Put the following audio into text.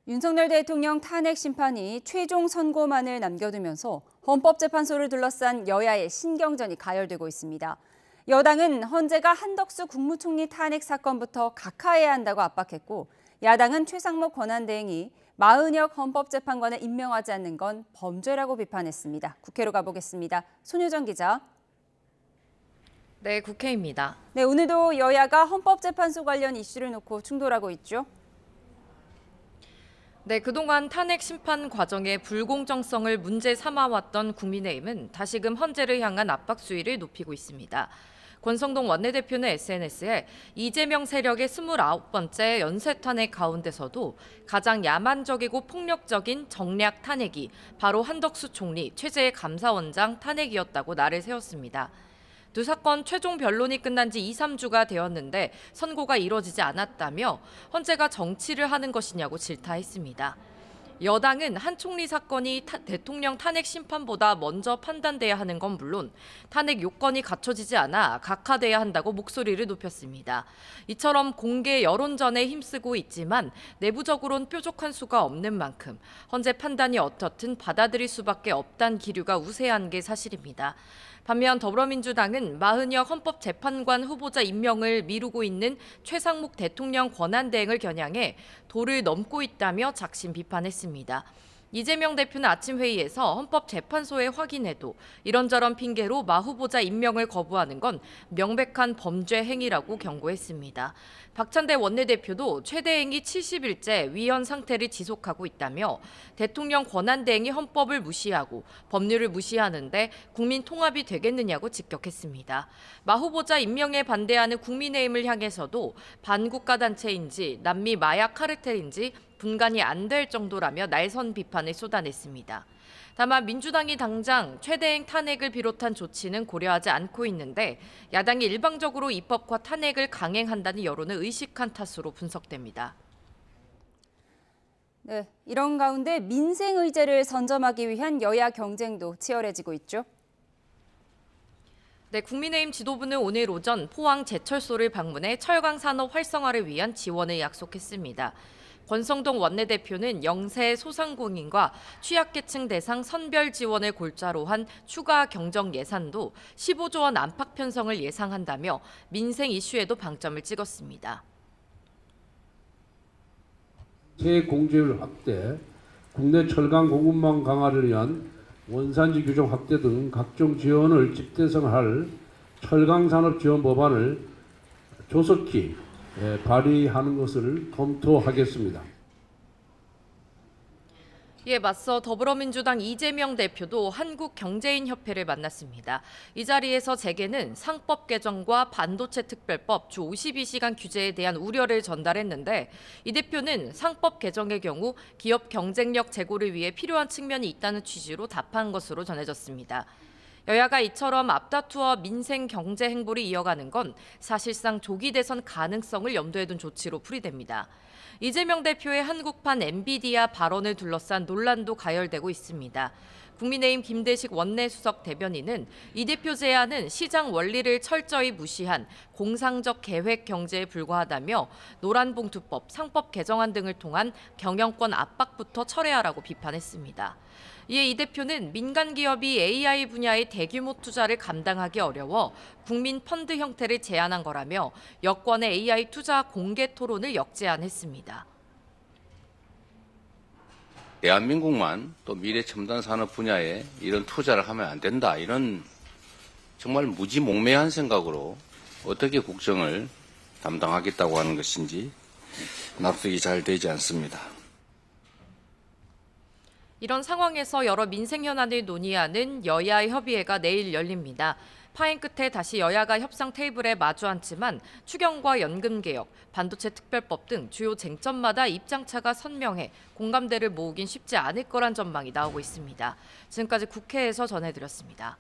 윤석열 대통령 탄핵 심판이 최종 선고만을 남겨두면서 헌법재판소를 둘러싼 여야의 신경전이 가열되고 있습니다. 여당은 헌재가 한덕수 국무총리 탄핵 사건부터 각하해야 한다고 압박했고, 야당은 최상목 권한대행이 마은혁 헌법재판관을 임명하지 않는 건 범죄라고 비판했습니다. 국회로 가보겠습니다. 손유정 기자. 네, 국회입니다. 네, 오늘도 여야가 헌법재판소 관련 이슈를 놓고 충돌하고 있죠. 네, 그동안 탄핵 심판 과정의 불공정성을 문제 삼아왔던 국민의힘은 다시금 헌재를 향한 압박 수위를 높이고 있습니다. 권성동 원내대표는 SNS에 이재명 세력의 29번째 연쇄 탄핵 가운데서도 가장 야만적이고 폭력적인 정략 탄핵이 바로 한덕수 총리 최재해 감사원장 탄핵이었다고 날을 세웠습니다. 두 사건 최종 변론이 끝난 지 2, 3주가 되었는데 선고가 이뤄지지 않았다며 헌재가 정치를 하는 것이냐고 질타했습니다. 여당은 한 총리 사건이 대통령 탄핵 심판보다 먼저 판단돼야 하는 건 물론 탄핵 요건이 갖춰지지 않아 각하돼야 한다고 목소리를 높였습니다. 이처럼 공개 여론전에 힘쓰고 있지만 내부적으론 뾰족한 수가 없는 만큼 헌재 판단이 어떻든 받아들일 수밖에 없다는 기류가 우세한 게 사실입니다. 반면 더불어민주당은 마은혁 헌법재판관 후보자 임명을 미루고 있는 최상목 대통령 권한대행을 겨냥해 도를 넘고 있다며 작심 비판했습니다. 이재명 대표는 아침 회의에서 헌법재판소에 확인해도 이런저런 핑계로 마 후보자 임명을 거부하는 건 명백한 범죄 행위라고 경고했습니다. 박찬대 원내대표도 최 대행이 70일째 위헌 상태를 지속하고 있다며 대통령 권한대행이 헌법을 무시하고 법률을 무시하는데 국민 통합이 되겠느냐고 직격했습니다. 마 후보자 임명에 반대하는 국민의힘을 향해서도 반국가 단체인지 남미 마약 카르텔인지 분간이 안 될 정도라며 날선 비판을 쏟아냈습니다. 다만 민주당이 당장 최 대행 탄핵을 비롯한 조치는 고려하지 않고 있는데 야당이 일방적으로 입법과 탄핵을 강행한다는 여론을 의식한 탓으로 분석됩니다. 네, 이런 가운데 민생 의제를 선점하기 위한 여야 경쟁도 치열해지고 있죠. 네, 국민의힘 지도부는 오늘 오전 포항 제철소를 방문해 철강 산업 활성화를 위한 지원을 약속했습니다. 권성동 원내대표는 영세 소상공인과 취약계층 대상 선별 지원을 골자로 한 추가 경정 예산도 15조 원 안팎 편성을 예상한다며 민생 이슈에도 방점을 찍었습니다. 공제율 확대, 국내 철강 공급망 강화를 위한 원산지 규정 확대 등 각종 지원을 집대성할 철강산업 지원 법안을 조속히 발의하는 것을 검토하겠습니다. 이에 맞서 더불어민주당 이재명 대표도 한국경제인협회를 만났습니다. 이 자리에서 재계는 상법 개정과 반도체 특별법 주 52시간 규제에 대한 우려를 전달했는데 이 대표는 상법 개정의 경우 기업 경쟁력 제고를 위해 필요한 측면이 있다는 취지로 답한 것으로 전해졌습니다. 여야가 이처럼 앞다투어 민생 경제 행보를 이어가는 건 사실상 조기 대선 가능성을 염두에 둔 조치로 풀이됩니다. 이재명 대표의 한국판 엔비디아 발언을 둘러싼 논란도 가열되고 있습니다. 국민의힘 김대식 원내수석 대변인은 이 대표 제안은 시장 원리를 철저히 무시한 공상적 계획 경제에 불과하다며 노란봉투법, 상법 개정안 등을 통한 경영권 압박부터 철회하라고 비판했습니다. 이에 이 대표는 민간 기업이 AI 분야의 대규모 투자를 감당하기 어려워 국민 펀드 형태를 제안한 거라며 여권의 AI 투자 공개 토론을 역제안했습니다. 대한민국만 또 미래 첨단 산업 분야에 이런 투자를 하면 안 된다. 이런 정말 무지몽매한 생각으로 어떻게 국정을 담당하겠다고 하는 것인지 납득이 잘 되지 않습니다. 이런 상황에서 여러 민생 현안을 논의하는 여야 협의회가 내일 열립니다. 파행 끝에 다시 여야가 협상 테이블에 마주 앉지만 추경과 연금개혁, 반도체 특별법 등 주요 쟁점마다 입장차가 선명해 공감대를 모으긴 쉽지 않을 거란 전망이 나오고 있습니다. 지금까지 국회에서 전해드렸습니다.